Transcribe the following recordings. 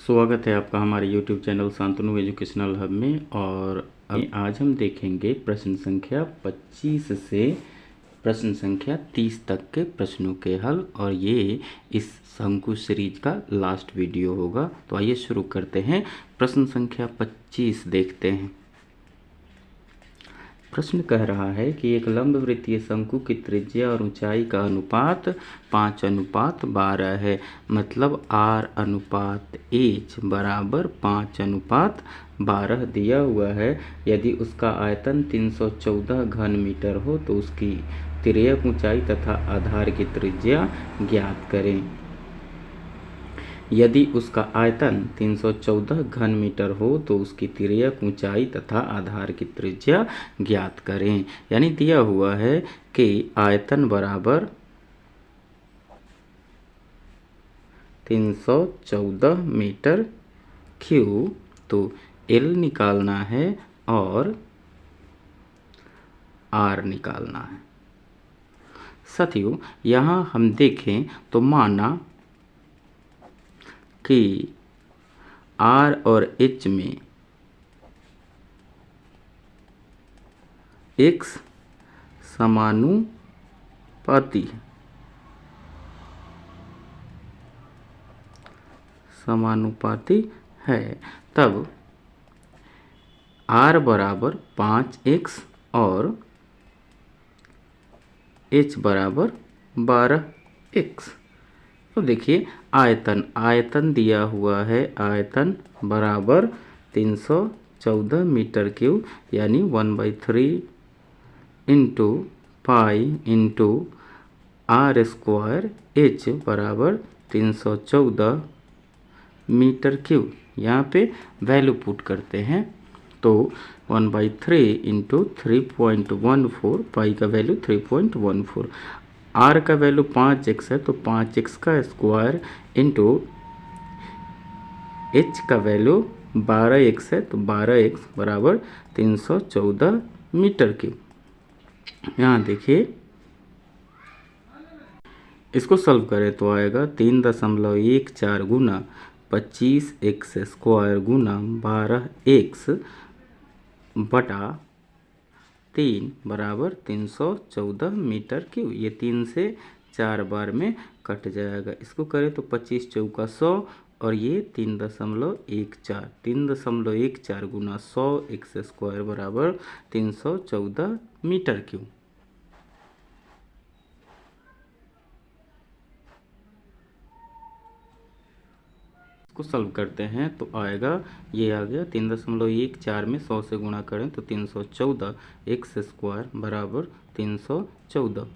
स्वागत है आपका हमारे YouTube channel Shantanu educational hub में। और आज हम देखेंगे प्रश्न संख्या 25 से प्रश्न संख्या 30 तक के प्रश्नों के हल, और ये इस शंकु सीरीज का लास्ट वीडियो होगा। तो आइए शुरू करते हैं। प्रश्न संख्या 25 देखते हैं। प्रश्न कह रहा है कि एक लंब वृत्तीय शंकु की त्रिज्या और ऊंचाई का अनुपात 5:12 है। मतलब R/H बराबर 5:12 दिया हुआ है। यदि उसका आयतन 314 घन मीटर हो तो उसकी तिर्यक ऊंचाई तथा आधार की त्रिज्या ज्ञात करें। यदि उसका आयतन 314 घन मीटर हो तो उसकी तिर्यक ऊंचाई तथा आधार की त्रिज्या ज्ञात करें। यानी दिया हुआ है कि आयतन बराबर 314 मीटर क्यूब, तो L निकालना है और R निकालना है। साथियों, यहाँ हम देखें तो माना कि R और H में X समानुपाती है, तब R बराबर 5x और H बराबर 12x। तो देखिए आयतन दिया हुआ है, आयतन बराबर 314 मीटर क्यूब, यानी 1/3 into pi into R² H बराबर 314 मीटर क्यूब। यहाँ पे वैल्यू पुट करते हैं तो 1/3 इंटू 3.14, पाई का वैल्यू 3.14, R का वैल्यू 5x है तो 5x का स्क्वायर इंटू H का वैल्यू 12x है तो 12x बराबर 314 मीटर क्यूब। यहाँ देखिए, इसको सॉल्व करें तो आएगा 3.14 गुना 25x स्क्वायर गुना 12x बटा 3 बराबर 314 मीटर क्यूब। ये 3 से 4 बार में कट जाएगा। इसको करें तो 25 चौका 100 और ये 3.14 गुना 100 x स्क्वायर बराबर 314 मीटर क्यूब। इसको सॉल्व करते हैं तो आएगा, ये आ गया 3.14 में 100 से गुणा करें तो 314 x स्क्वायर बराबर 314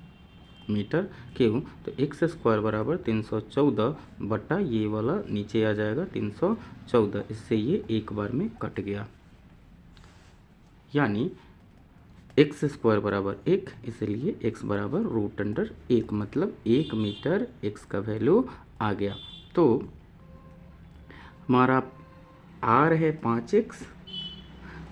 मीटर क्यूब। तो x स्क्वायर बराबर 314 बटा ये वाला नीचे आ जाएगा 314, इससे ये एक बार में कट गया। यानी x स्क्वायर बराबर 1, इसलिए x बराबर √1, मतलब 1 मीटर x का वैल्यू आ गया। तो हमारा R है 5x,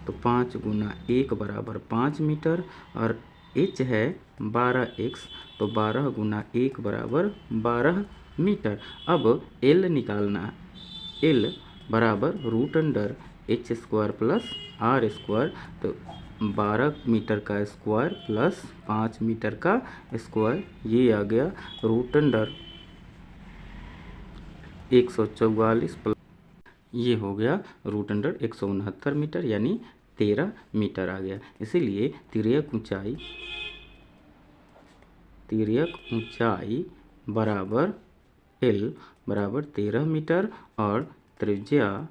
तो 5 गुना 1 बराबर 5 मीटर, और H है 12x, तो 12 गुना 1 बराबर 12 मीटर। अब L निकालना, L बराबर √H² प्लस R², तो 12 मीटर का स्क्वायर प्लस 5 मीटर का स्क्वायर, ये आ गया √144 प्लस ये हो गया √169 मीटर, यानी 13 मीटर आ गया। इसीलिए तिर्यक ऊंचाई बराबर L बराबर 13 मीटर और त्रिज्या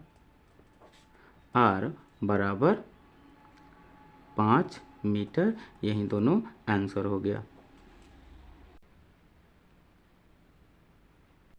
R बराबर 5 मीटर। यही दोनों आंसर हो गया।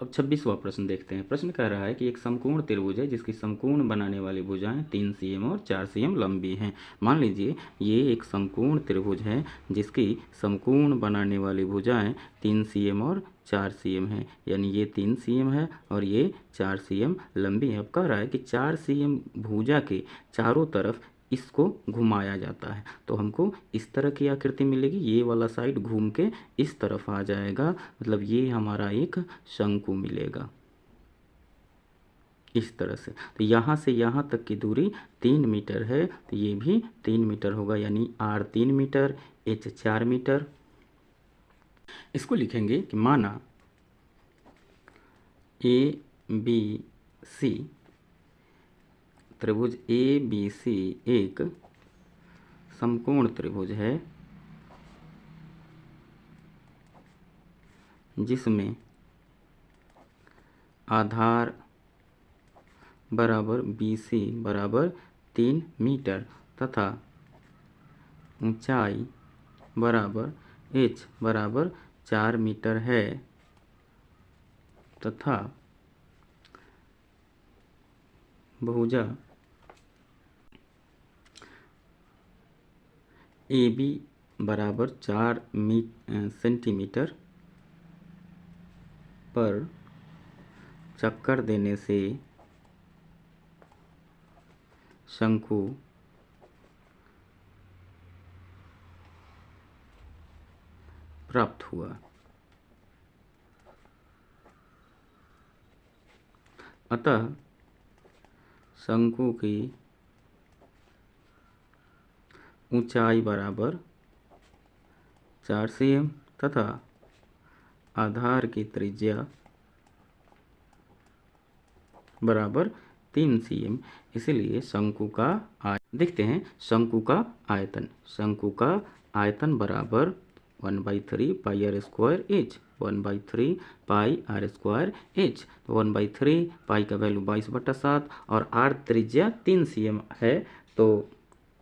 अब 26वां प्रश्न देखते हैं। प्रश्न कह रहा है कि एक समकोण त्रिभुज है जिसकी समकोण बनाने वाली भुजाएं 3 cm और 4 cm लंबी हैं। मान लीजिए ये एक समकोण त्रिभुज है जिसकी समकोण बनाने वाली भुजाएं 3 cm और 4 cm है, यानी ये 3 cm है और ये 4 cm लंबी है। अब कह रहा है कि 4 cm भुजा के चारों तरफ इसको घुमाया जाता है, तो हमको इस तरह की आकृति मिलेगी। ये वाला साइड घूम के इस तरफ आ जाएगा, मतलब ये हमारा एक शंकु मिलेगा। इस तरह से। तो यहाँ से यहाँ तक की दूरी 3 मीटर है, तो ये भी 3 मीटर होगा, यानी R 3 मीटर, H 4 मीटर। इसको लिखेंगे कि माना ABC त्रिभुज ABC एक समकोण त्रिभुज है जिसमें आधार बराबर BC बराबर 3 मीटर तथा ऊंचाई बराबर H बराबर 4 मीटर है तथा भुजा AB बराबर 4 सेंटीमीटर पर चक्कर देने से शंकु प्राप्त हुआ। अतः शंकु की ऊंचाई बराबर 4 cm तथा आधार की त्रिज्या बराबर 3 cm। इसलिए शंकु का देखते हैं शंकु का आयतन। शंकु का आयतन बराबर 1/3 पाई r स्क्वायर एच, 1/3 पाई r स्क्वायर एच। 1/3 पाई का वैल्यू 22/7 और r त्रिज्या 3 cm है, तो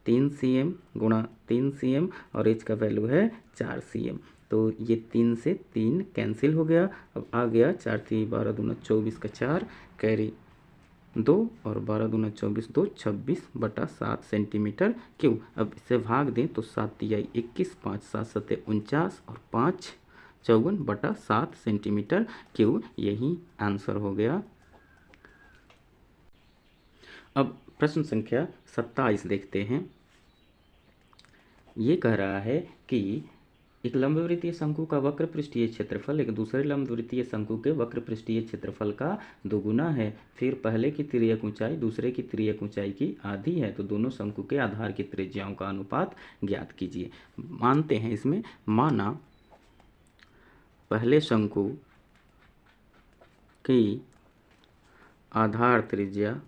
3 cm गुणा 3 cm और h का वैल्यू है 4 cm। तो ये 3 से 3 कैंसिल हो गया। अब आ गया 4 3 12 दूना 24 का 4 कैरी 2 और 12 दूना 24 2 26/7 सेंटीमीटर क्यूब। अब इसे भाग दें तो 7 तिहाई 21, 5 7 7 49 और 5 54/7 सेंटीमीटर क्यूब। यही आंसर हो गया। अब प्रश्न संख्या 27 देखते हैं। ये कह रहा है कि एक लंबवृत्तीय शंकु का वक्र पृष्ठीय क्षेत्रफल एक दूसरे लंबवृत्तीय शंकु के वक्र पृष्ठीय क्षेत्रफल का दोगुना है। फिर पहले की तिर्यक ऊंचाई दूसरे की तिर्यक ऊंचाई की आधी है, तो दोनों शंकु के आधार की त्रिज्याओं का अनुपात ज्ञात कीजिए। मानते हैं इसमें, माना पहले शंकु की आधार त्रिज्या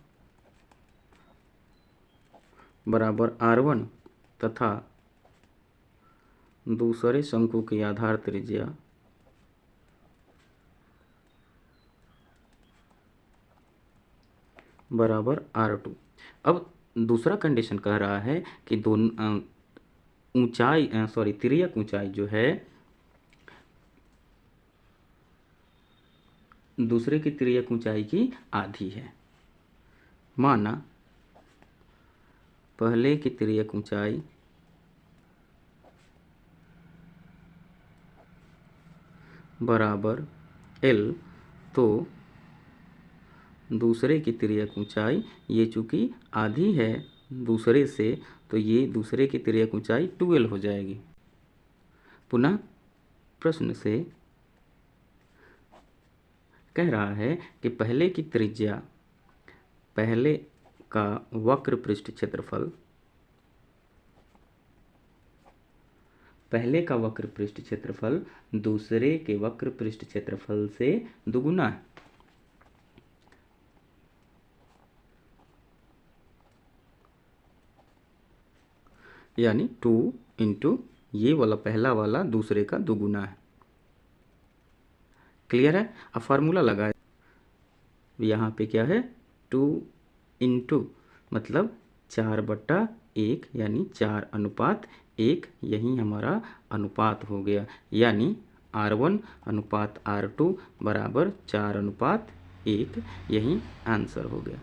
बराबर R1 तथा दूसरे शंकु की आधार त्रिज्या बराबर R2। अब दूसरा कंडीशन कह रहा है कि दोनों ऊंचाई तिर्यक ऊंचाई जो है दूसरे की तिर्यक ऊंचाई की आधी है। माना पहले की तिर्यक ऊंचाई बराबर L, तो दूसरे की तिर्यक ऊंचाई ये चूंकि आधी है दूसरे से, तो ये दूसरे की तिर्यक ऊंचाई 12 हो जाएगी। पुनः प्रश्न से कह रहा है कि पहले की त्रिज्या, पहले का वक्र पृष्ठ क्षेत्रफल, पहले का वक्र पृष्ठ क्षेत्रफल दूसरे के वक्र पृष्ठ क्षेत्रफल से दुगुना है। यानी 2 इंटू ये वाला पहला वाला दूसरे का दुगुना है। क्लियर है? अब फार्मूला लगाए, यहाँ पे क्या है 2 इंटू मतलब 4/1 यानी 4:1, यही हमारा अनुपात हो गया। यानी R1 अनुपात R2 बराबर 4:1, यही आंसर हो गया।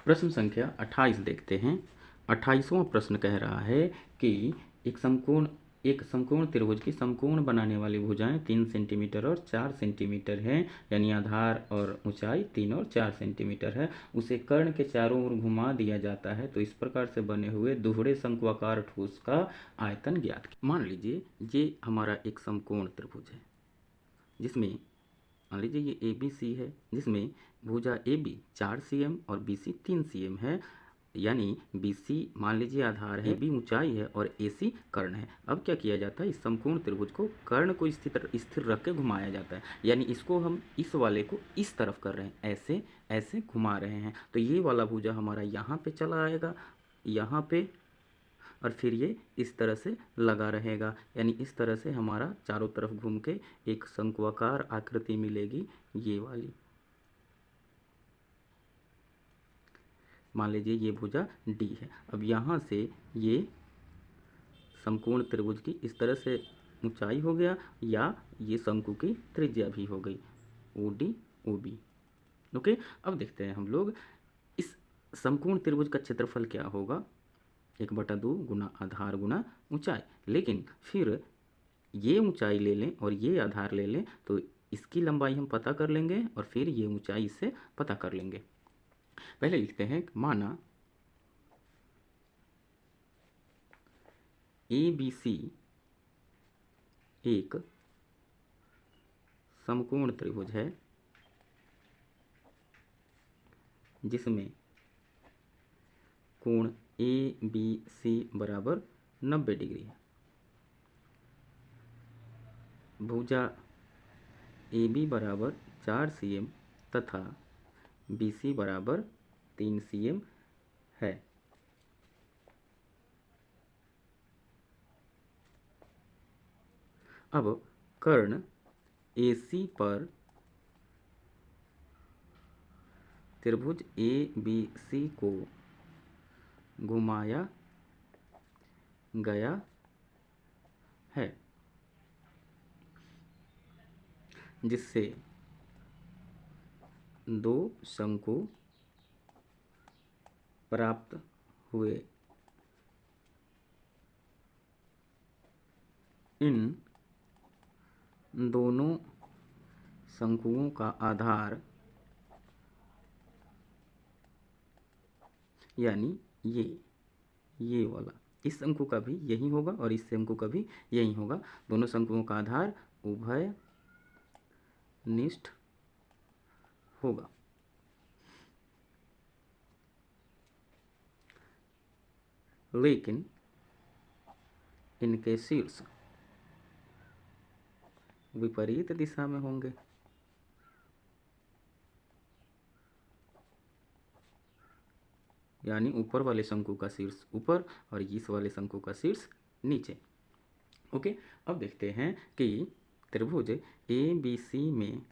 प्रश्न संख्या 28 देखते हैं। 28वां प्रश्न कह रहा है कि एक समकोण त्रिभुज की समकोण बनाने वाली भुजाएं 3 सेंटीमीटर और 4 सेंटीमीटर हैं, यानी आधार और ऊंचाई 3 और 4 सेंटीमीटर है। उसे कर्ण के चारों ओर घुमा दिया जाता है, तो इस प्रकार से बने हुए दोहरे शंक्वाकार ठोस का आयतन ज्ञात। मान लीजिए ये हमारा एक समकोण त्रिभुज है जिसमें मान लीजिए ये ए बी सी है, जिसमें भुजा ए बी 4 cm और बी सी 3 cm है, यानी बी सी मान लीजिए आधार है, बी ऊंचाई है और ए सी कर्ण है। अब क्या किया जाता है, इस समकोण त्रिभुज को कर्ण को स्थिर रख के घुमाया जाता है, यानी इसको हम इस वाले को इस तरफ कर रहे हैं, ऐसे ऐसे घुमा रहे हैं। तो ये वाला भुजा हमारा यहाँ पे चला आएगा, यहाँ पे, और फिर ये इस तरह से लगा रहेगा, यानी इस तरह से हमारा चारों तरफ घूम के एक शंक्वाकार आकृति मिलेगी, ये वाली। मान लीजिए ये भुजा डी है। अब यहाँ से ये समकोण त्रिभुज की इस तरह से ऊंचाई हो गया, या ये शंकु की त्रिज्या भी हो गई, O D O B. Okay, अब देखते हैं हम लोग इस समकोण त्रिभुज का क्षेत्रफल क्या होगा, 1/2 गुना आधार गुना ऊंचाई। लेकिन फिर ये ऊंचाई ले लें और ये आधार ले लें तो इसकी लंबाई हम पता कर लेंगे और फिर ये ऊंचाई इससे पता कर लेंगे। पहले लिखते हैं, माना ए बी सी एक समकोण त्रिभुज है जिसमें कोण ए बी सी बराबर 90 डिग्री है। भुजा ए बी बराबर 4 cm तथा बी सी बराबर 3 cm है। अब कर्ण AC पर त्रिभुज ABC को घुमाया गया है, जिससे दो शंकु प्राप्त हुए। इन दोनों शंकुओं का आधार, यानी ये वाला, इस शंकु का भी यही होगा और इस शंकु का भी यही होगा। दोनों शंकुओं का आधार उभय निष्ठ होगा। लेकिन इनके शीर्ष विपरीत दिशा में होंगे। यानी ऊपर वाले शंकु का शीर्ष ऊपर और इस वाले शंकु का शीर्ष नीचे। ओके, अब देखते हैं कि त्रिभुज ए बी सी में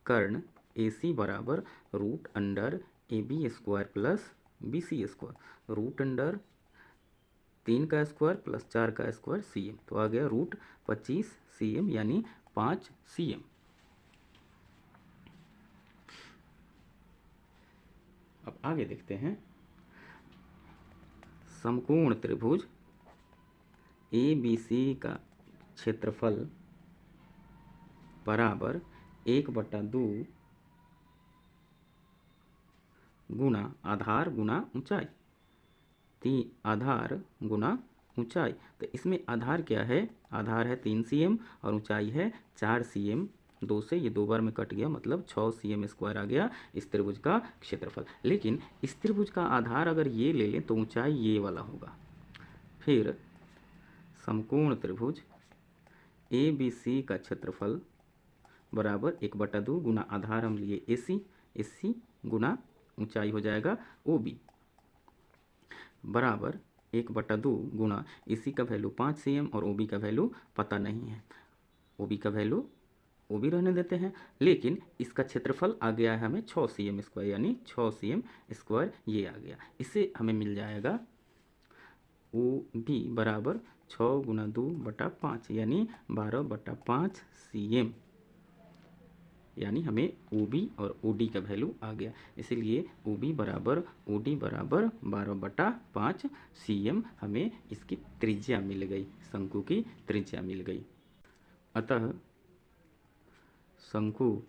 कर्ण ए सी बराबर √√AB² प्लस BC², √3 का स्क्वायर प्लस 4 का स्क्वायर cm, तो आ गया √25 cm यानी 5 cm। अब आगे देखते हैं, समकोण त्रिभुज ABC का क्षेत्रफल बराबर 1/2 गुना आधार गुना ऊंचाई, आधार गुना ऊंचाई। तो इसमें आधार क्या है, आधार है 3 cm और ऊंचाई है 4 cm। 2 से ये 2 बार में कट गया, मतलब 6 cm² आ गया इस त्रिभुज का क्षेत्रफल। लेकिन इस त्रिभुज का आधार अगर ये ले लें तो ऊंचाई ये वाला होगा। फिर समकोण त्रिभुज ABC का क्षेत्रफल बराबर 1/2 गुना आधार हम लिए AC गुना ऊंचाई हो जाएगा OB बराबर 1/2 गुना AC का वैल्यू 5 cm और OB का वैल्यू पता नहीं है। OB का वैल्यू OB रहने देते हैं, लेकिन इसका क्षेत्रफल आ गया है हमें 6 cm², यानी 6 cm² ये आ गया। इससे हमें मिल जाएगा OB बराबर 6 गुना 2/5 यानी 12/5 cm, यानी हमें OB और OD का वैल्यू आ गया। इसीलिए OB बराबर OD बराबर 12/5 cm हमें इसकी त्रिज्या मिल गई, शंकु की त्रिज्या मिल गई। अतः शंकु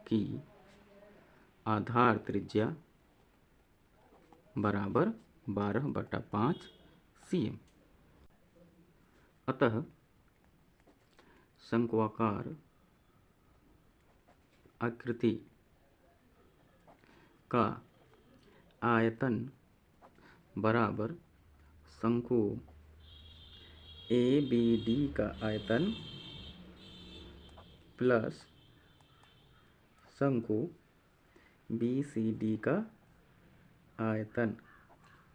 की आधार त्रिज्या बराबर 12/5 cm। अतः शंक्वाकार आकृति का आयतन बराबर शंकु ABD का आयतन प्लस शंकु BCD का आयतन।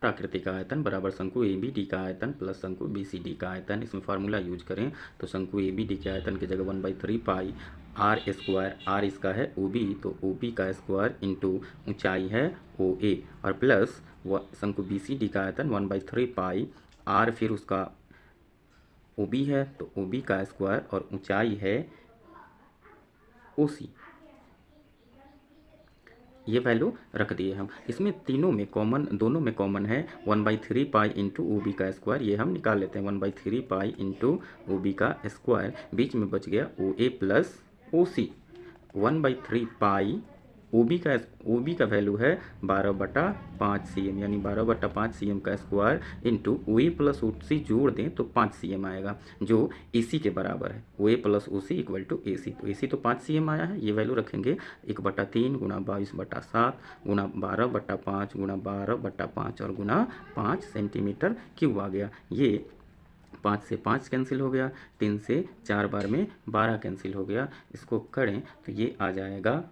आकृति का आयतन बराबर शंकु ABD का आयतन प्लस शंकु BCD का आयतन। इसमें फार्मूला यूज करें तो शंकु ABD के आयतन की जगह 1/3 पाई r स्क्वायर, r इसका है OB तो OB का स्क्वायर इंटू ऊंचाई है OA और प्लस शंकु BCD का आयतन 1/3 पाई r फिर उसका OB है तो OB का स्क्वायर और ऊंचाई है OC। ये वैल्यू रख दिए हम। इसमें तीनों में कॉमन, दोनों में कॉमन है 1/3 पाई इंटू OB का स्क्वायर, ये हम निकाल लेते हैं 1/3 पाई इंटू OB का स्क्वायर। बीच में बच गया OA प्लस OC। 1/3 पाई OB का वैल्यू है 12/5 cm यानी 12/5 cm का square into OA plus OC जोड़ दें तो 5 cm आएगा जो AC के बराबर है। OA plus OC equal to AC, तो AC तो 5 cm आया है। ये वैल्यू रखेंगे 1/3 गुणा 22/7 गुणा 12/5 गुणा 12/5 और गुणा 5 सेंटीमीटर क्यूब आ गया। ये 5 से 5 कैंसिल हो गया, 3 से 4 बार में 12 कैंसिल हो गया। इसको करें तो ये आ जाएगा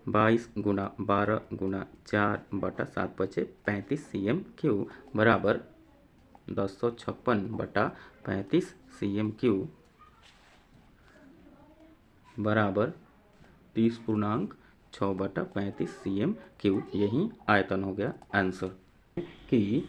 22 गुणा 12 गुणा 4/7 बचे 35 cm क्यूब बराबर 1056/35 cm क्यूब बराबर 30.6/35 cm क्यूब। यही आयतन हो गया आंसर। कि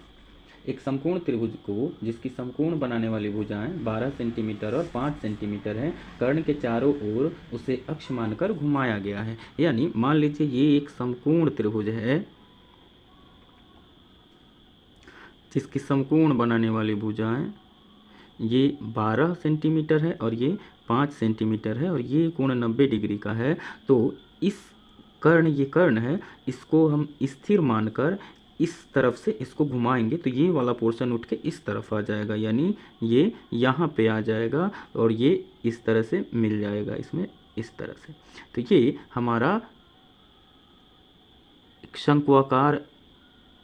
एक समकोण त्रिभुज को जिसकी समकोण बनाने वाली भुजाएं 12 सेंटीमीटर और 5 सेंटीमीटर हैं, कर्ण के चारों ओर उसे अक्ष मानकर घुमाया गया है। यानी मान लीजिए ये एक समकोण त्रिभुज है जिसकी समकोण बनाने वाली भुजाएं ये 12 सेंटीमीटर है और ये 5 सेंटीमीटर है और ये कोण 90 डिग्री का है। तो इस कर्ण, ये कर्ण है, इसको हम स्थिर मानकर इस तरफ से इसको घुमाएंगे तो ये वाला पोर्शन उठ के इस तरफ आ जाएगा, यानी ये यहाँ पे आ जाएगा और ये इस तरह से मिल जाएगा इसमें, इस तरह से। तो ये हमारा एक शंक्वाकार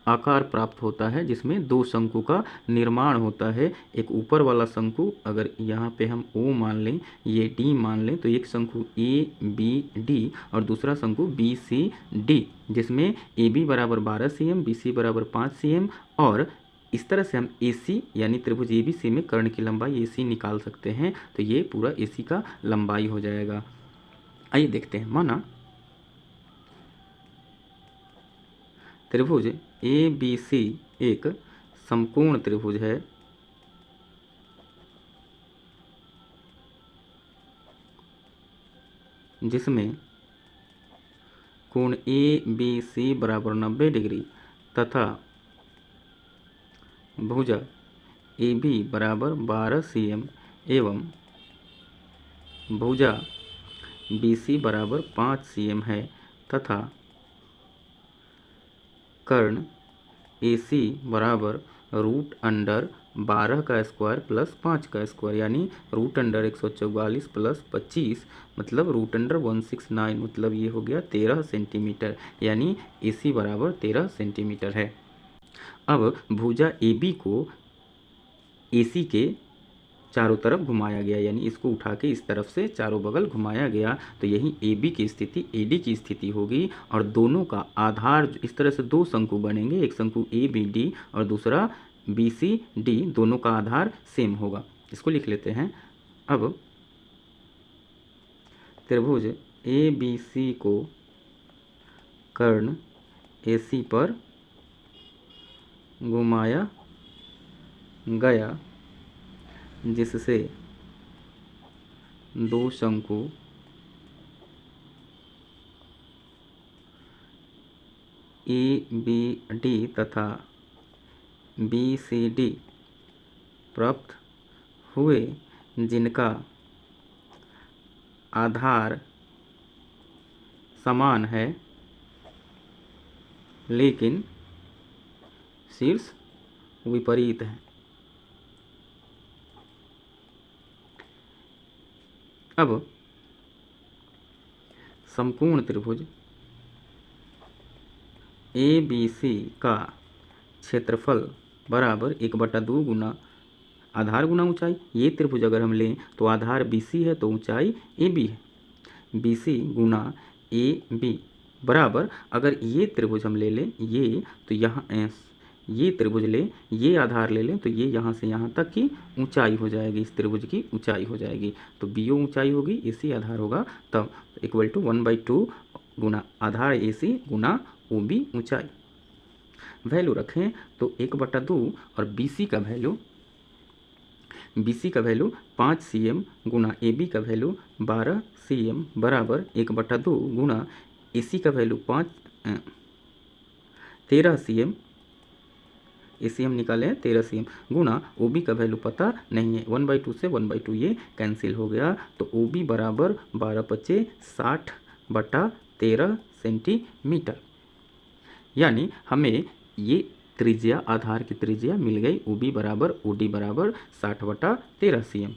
आकार प्राप्त होता है जिसमें दो शंकु का निर्माण होता है। एक ऊपर वाला शंकु, अगर यहाँ पे हम O मान लें, ये D मान लें, तो एक शंकु ABD और दूसरा शंकु BCD जिसमें AB बराबर 12 cm, BC बराबर 5 cm और इस तरह से हम AC यानी त्रिभुज ABC में कर्ण की लंबाई AC निकाल सकते हैं। तो ये पूरा AC का लंबाई हो जाएगा। आइए देखते हैं। माना त्रिभुज ABC एक समकोण त्रिभुज है जिसमें कोण ABC बराबर 90 डिग्री तथा भुजा AB बराबर 12 cm एवं भुजा BC बराबर 5 cm है तथा कर्ण AC बराबर √12 का स्क्वायर प्लस 5 का स्क्वायर यानी √144 प्लस 25 मतलब √169 मतलब ये हो गया 13 सेंटीमीटर, यानी AC बराबर 13 सेंटीमीटर है। अब भुजा AB को AC के चारों तरफ घुमाया गया, यानी इसको उठा के इस तरफ से चारों बगल घुमाया गया तो यही AB की स्थिति AD की स्थिति होगी और दोनों का आधार इस तरह से दो शंकु बनेंगे, एक शंकु ABD और दूसरा BCD, दोनों का आधार सेम होगा। इसको लिख लेते हैं। अब त्रिभुज ABC को कर्ण AC पर घुमाया गया जिससे दो शंकु ABD तथा BCD प्राप्त हुए जिनका आधार समान है लेकिन शीर्ष विपरीत है। अब समकोण त्रिभुज ए बी सी का क्षेत्रफल बराबर 1/2 गुना आधार गुना ऊंचाई। ये त्रिभुज अगर हम लें तो आधार BC है तो ऊंचाई AB है, BC गुना AB बराबर, अगर ये त्रिभुज हम ले लें ये, तो यहाँ ये त्रिभुज लें, ये आधार ले लें, तो ये यहाँ से यहाँ तक की ऊंचाई हो जाएगी, इस त्रिभुज की ऊंचाई हो जाएगी। तो BO ऊंचाई होगी, AC आधार होगा, तब इक्वल टू 1/2 गुना आधार AC गुना OB ऊंचाई। वैल्यू रखें तो 1/2 और BC का वैल्यू 5 cm गुना AB का वैल्यू 12 cm बराबर 1/2 गुना AC का वैल्यू 13 cm, AC हम निकाले हैं 13 cm गुना OB का वैल्यू पता नहीं है, 1/2 से 1/2 ये कैंसिल हो गया, तो OB बराबर 12×5 60/13 सेंटीमीटर। यानी हमें ये त्रिज्या, आधार की त्रिज्या मिल गई, OB बराबर OD बराबर 60/13 cm।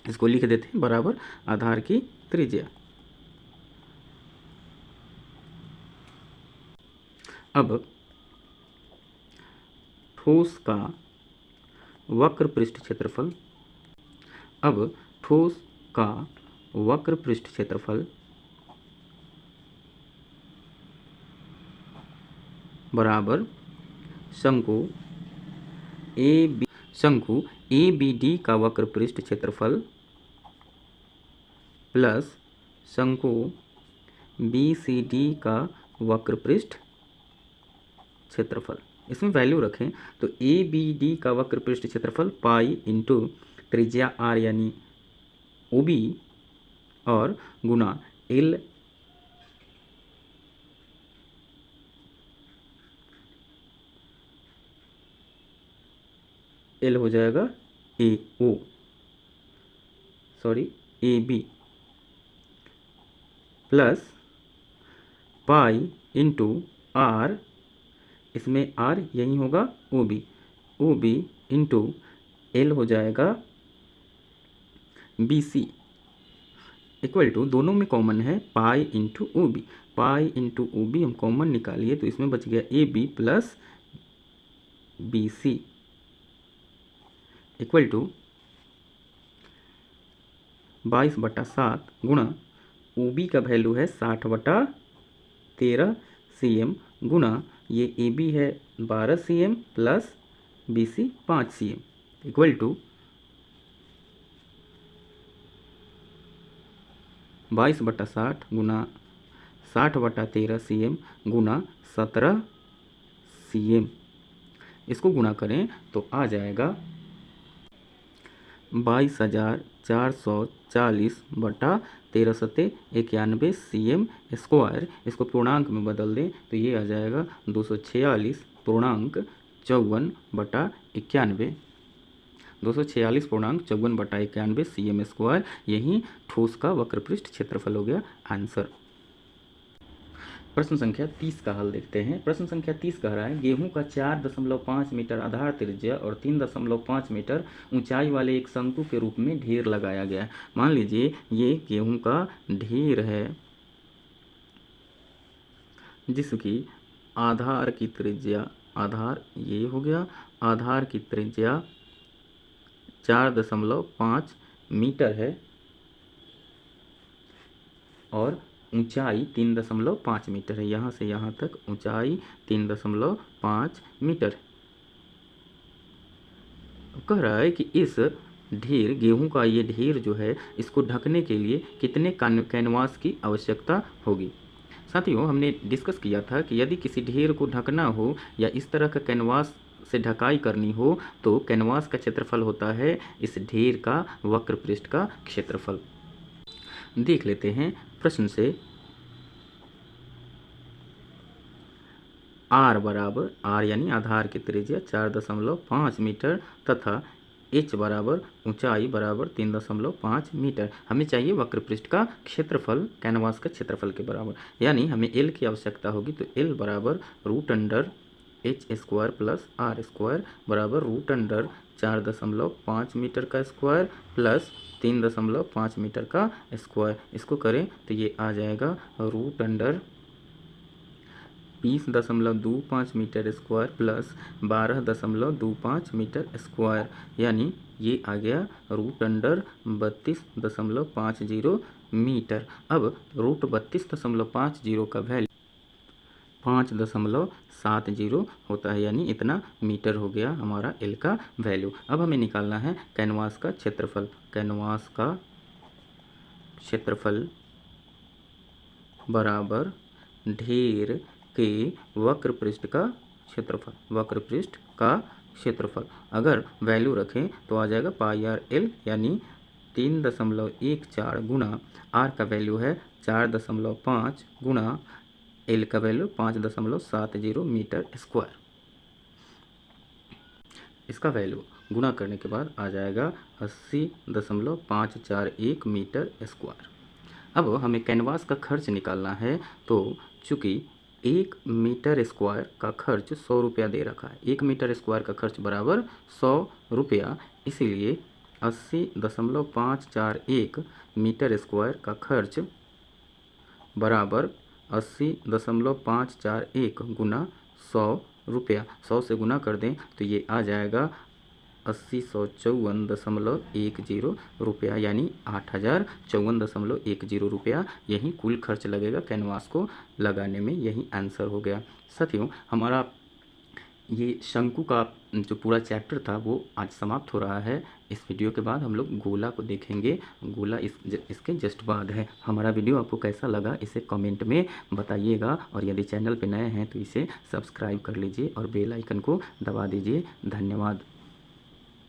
इसको लिख देते हैं बराबर आधार की त्रिज्या। अब ठोस का वक्र पृष्ठ क्षेत्रफल, बराबर शंकु ABD का वक्र पृष्ठ क्षेत्रफल प्लस शंकु BCD का वक्र पृष्ठ क्षेत्रफल। इसमें वैल्यू रखें तो ABD का वक्र पृष्ठ क्षेत्रफल पाई इंटू त्रिज्या R यानी OB और गुना L हो जाएगा AB plus pi into R, इसमें R यही होगा OB इंटू L हो जाएगा BC इक्वल टू, दोनों में कॉमन है पाई इंटू OB हम कॉमन निकालिए तो इसमें बच गया AB plus BC equal to 22/7 गुणा OB का वैल्यू है 60/13 cm गुणा ये AB है 12 cm plus BC 5 cm equal to 22/60 गुना 60/13 cm गुना 17 cm। इसको गुणा करें तो आ जाएगा 22,440/13×91 cm स्क्वायर। इसको पूर्णांक में बदल दें तो ये आ जाएगा 246.54/91 246.54/91 cm स्क्वायर। यही ठोस का वक्र पृष्ठ क्षेत्रफल हो गया आंसर। प्रश्न संख्या 30 का हल देखते हैं। प्रश्न संख्या 30 कह रहा है गेहूं का 4.5 मीटर आधार त्रिज्या और 3.5 मीटर ऊंचाई वाले एक शंकु के रूप में ढेर लगाया गया है। मान लीजिए ये गेहूं का ढेर है जिसकी आधार की त्रिज्या, आधार ये हो गया, आधार की त्रिज्या 4.5 मीटर है और ऊंचाई 3.5 मीटर है। यहाँ से यहाँ तक ऊंचाई 3.5 मीटर है। कह रहा है कि इस ढेर, गेहूं का ये ढेर जो है, इसको ढकने के लिए कितने कैनवास की आवश्यकता होगी। साथियों, हमने डिस्कस किया था कि यदि किसी ढेर को ढकना हो या इस तरह का कैनवास से ढकाई करनी हो तो कैनवास का क्षेत्रफल होता है इस ढेर का वक्र पृष्ठ का क्षेत्रफल। देख लेते हैं प्रश्न से। R बराबर, R यानी आधार की त्रिज्या 4.5 मीटर तथा H बराबर ऊंचाई बराबर 3.5 मीटर। हमें चाहिए वक्र पृष्ठ का क्षेत्रफल कैनवास का क्षेत्रफल के बराबर, यानी हमें L की आवश्यकता होगी। तो L बराबर √H² प्लस R² बराबर √4 4.5 मीटर का स्क्वायर प्लस 3.5 मीटर का स्क्वायर। इसको करें तो ये आ जाएगा root under 20.25 metre square plus 12.25 metre square, यानी ये आ गया रूट अंडर 32.50 मीटर। अब रूट 32.50 का वैल्यू 5.70 होता है, यानी इतना मीटर हो गया हमारा एल का वैल्यू। अब हमें निकालना है कैनवास का क्षेत्रफल। कैनवास का क्षेत्रफल बराबर ढेर के वक्र पृष्ठ का क्षेत्रफल। वक्र पृष्ठ का क्षेत्रफल अगर वैल्यू रखें तो आ जाएगा पाई आर एल, यानी 3.14 गुना आर का वैल्यू है 4.5 गुना एल का वैल्यू 5.70 मीटर स्क्वायर। इसका वैल्यू गुणा करने के बाद आ जाएगा 80.541 मीटर स्क्वायर। अब हमें कैनवास का खर्च निकालना है, तो चूँकि 1 मीटर स्क्वायर का खर्च 100 रुपया दे रखा है, 1 मीटर स्क्वायर का खर्च बराबर 100 रुपया, इसीलिए 80.541 मीटर स्क्वायर का खर्च बराबर 80.541 गुना 100 रुपया। 100 से गुना कर दें तो ये आ जाएगा 8054.10 रुपया, यानी 8054.10 रुपया यही कुल खर्च लगेगा कैनवास को लगाने में। यही आंसर हो गया। साथियों, हमारा ये शंकु का जो पूरा चैप्टर था वो आज समाप्त हो रहा है। इस वीडियो के बाद हम लोग गोला को देखेंगे। गोला इसके जस्ट बाद है। हमारा वीडियो आपको कैसा लगा इसे कमेंट में बताइएगा, और यदि चैनल पे नए हैं तो इसे सब्सक्राइब कर लीजिए और बेल आइकन को दबा दीजिए। धन्यवाद।